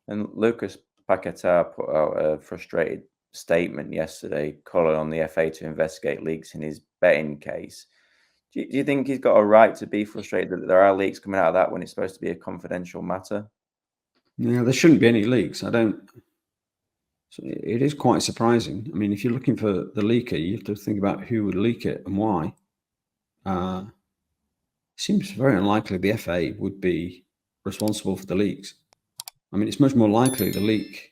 And Lucas Paqueta put out a frustrated statement yesterday, calling on the FA to investigate leaks in his betting case. Do you think he's got a right to be frustrated that there are leaks coming out of that when it's supposed to be a confidential matter? Yeah, there shouldn't be any leaks. I don't. It is quite surprising. I mean, if you're looking for the leaker, you have to think about who would leak it and why. It seems very unlikely the FA would be responsible for the leaks. I mean, it's much more likely the leak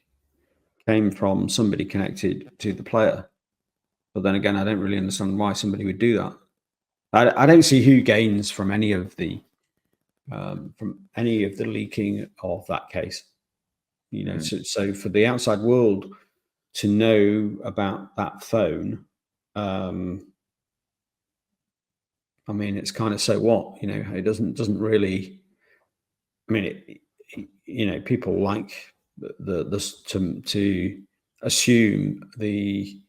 came from somebody connected to the player. But then again, I don't really understand why somebody would do that. I don't see who gains from any of the leaking of that case. You know, so for the outside world to know about that phone, I mean, it's kind of so what, you know, it doesn't really. I mean, people like to assume the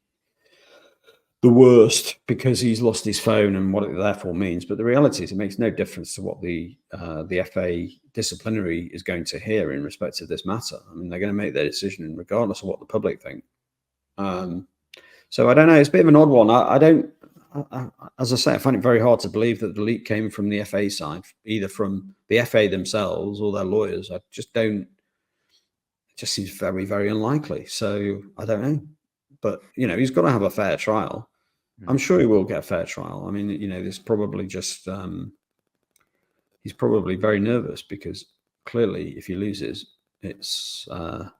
worst because he's lost his phone and what it therefore means. But the reality is, it makes no difference to what the FA disciplinary is going to hear in respect of this matter. I mean, they're going to make their decision regardless of what the public think. So I don't know. It's a bit of an odd one. As I say, I find it very hard to believe that the leak came from the FA side, either from the FA themselves or their lawyers. I just don't. It just seems very, very unlikely. So I don't know. But, you know, he's got to have a fair trial. I'm sure he will get a fair trial. I mean, you know, there's probably just he's probably very nervous because clearly, if he loses, it's going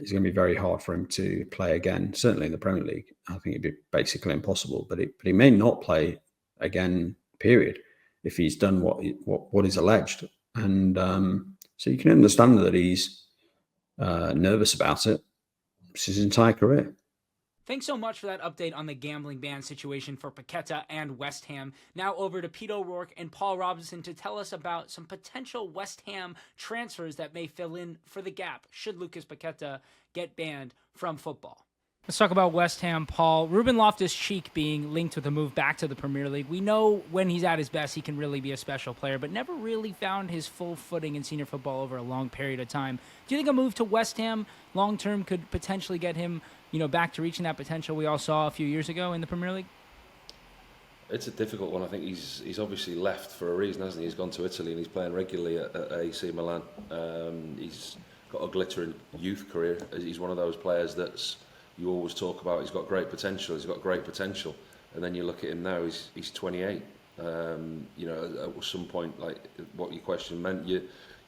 to be very hard for him to play again. Certainly in the Premier League, I think it'd be basically impossible. But he may not play again. Period. If he's done what is alleged, and so you can understand that he's nervous about it. It's his entire career. Thanks so much for that update on the gambling ban situation for Paqueta and West Ham. Now over to Pete O'Rourke and Paul Robinson to tell us about some potential West Ham transfers that may fill in for the gap should Lucas Paqueta get banned from football. Let's talk about West Ham, Paul. Ruben Loftus-Cheek being linked with a move back to the Premier League. We know when he's at his best, he can really be a special player, but never really found his full footing in senior football over a long period of time. Do you think a move to West Ham long-term could potentially get him, you know, back to reaching that potential we all saw a few years ago in the Premier League? It's a difficult one. I think he's obviously left for a reason, hasn't he? He's gone to Italy and he's playing regularly at AC Milan. He's got a glittering youth career. He's one of those players that's you always talk about. He's got great potential. And then you look at him now. He's 28. You know, at some point, like what your question meant,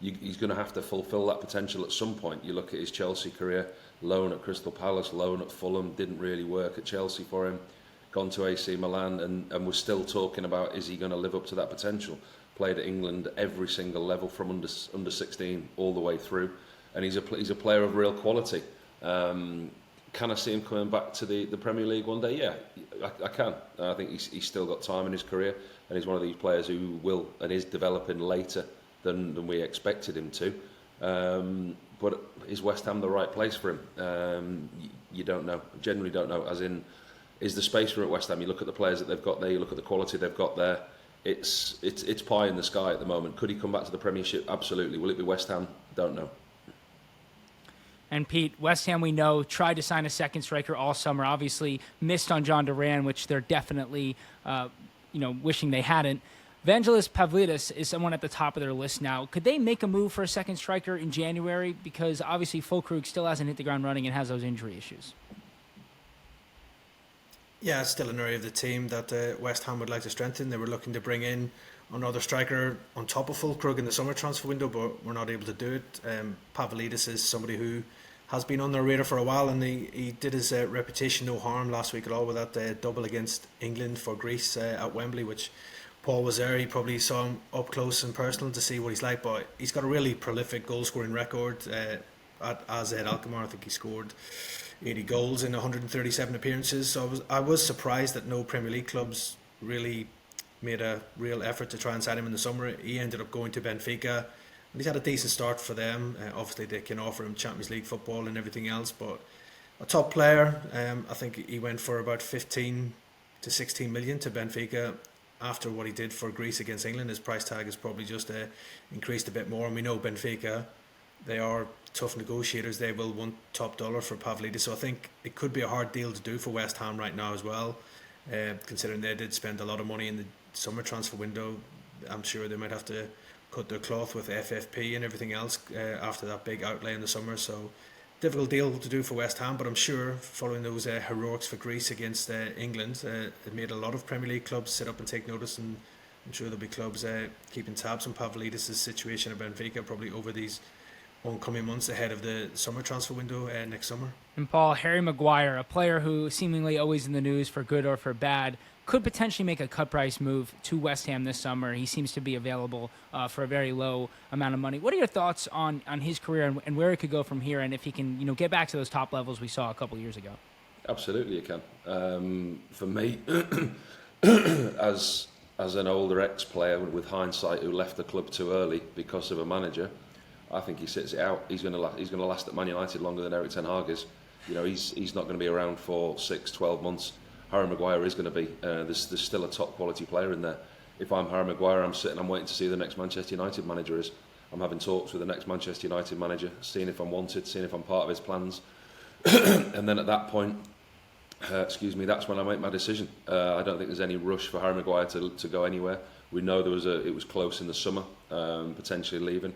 he's going to have to fulfil that potential at some point. You look at his Chelsea career, loan at Crystal Palace, loan at Fulham, didn't really work at Chelsea for him. Gone to AC Milan, and we're still talking about, is he going to live up to that potential? Played at England every single level from under 16 all the way through, and he's a player of real quality. Can I see him coming back to the Premier League one day? Yeah, I can. I think he's still got time in his career, and he's one of these players who will and is developing later than we expected him to. But is West Ham the right place for him? You don't know. Generally don't know. As in, is the space for at West Ham? You look at the players that they've got there. You look at the quality they've got there. It's pie in the sky at the moment. Could he come back to the Premiership? Absolutely. Will it be West Ham? Don't know. And Pete, West Ham, we know, tried to sign a second striker all summer. Obviously, missed on John Duran, which they're definitely, wishing they hadn't. Vangelis Pavlidis is someone at the top of their list now. Could they make a move for a second striker in January? Because obviously, Fulkrug still hasn't hit the ground running and has those injury issues. Yeah, it's still an area of the team that West Ham would like to strengthen. They were looking to bring in another striker on top of Fulkrug in the summer transfer window, but we're not able to do it. Pavlidis is somebody who has been on their radar for a while, and he did his reputation no harm last week at all with that double against England for Greece at Wembley, which Paul was there. He probably saw him up close and personal to see what he's like, but he's got a really prolific goal-scoring record at AZ Alkmaar. I think he scored 80 goals in 137 appearances, so I was surprised that no Premier League clubs really made a real effort to try and sign him in the summer. He ended up going to Benfica, and he's had a decent start for them. Obviously they can offer him Champions League football and everything else, but a top player. I think he went for about 15 to 16 million to Benfica. After what he did for Greece against England, his price tag has probably just increased a bit more, and we know Benfica, they are tough negotiators. They will want top dollar for Pavlidis. So I think it could be a hard deal to do for West Ham right now as well, considering they did spend a lot of money in the summer transfer window. I'm sure they might have to cut their cloth with FFP and everything else after that big outlay in the summer. So difficult deal to do for West Ham, but I'm sure following those heroics for Greece against England, it made a lot of Premier League clubs sit up and take notice, and I'm sure there'll be clubs keeping tabs on Pavlidis' situation at Benfica probably over these oncoming months ahead of the summer transfer window next summer. And Paul, Harry Maguire, a player who seemingly always in the news for good or for bad, could potentially make a cut price move to West Ham this summer. He seems to be available for a very low amount of money. What are your thoughts on his career and where it could go from here, and if he can get back to those top levels we saw a couple of years ago? Absolutely, you can. For me, as an older ex-player with hindsight who left the club too early because of a manager, I think he sits it out. He's going to last at Man United longer than Erik ten Hag is. He's not going to be around for 6-12 months. Harry Maguire is going to be. There's still a top quality player in there. If I'm Harry Maguire, I'm waiting to see who the next Manchester United manager is. I'm having talks with the next Manchester United manager, seeing if I'm wanted, seeing if I'm part of his plans. And then at that point, that's when I make my decision. I don't think there's any rush for Harry Maguire to go anywhere. We know it was close in the summer, potentially leaving.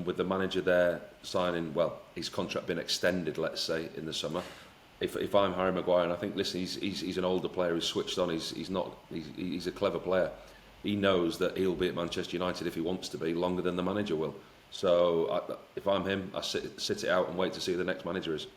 With the manager there signing, his contract been extended, let's say, in the summer. If I'm Harry Maguire, and I think, listen, he's an older player who's switched on. He's a clever player. He knows that he'll be at Manchester United if he wants to be longer than the manager will. So if I'm him, I sit it out and wait to see who the next manager is.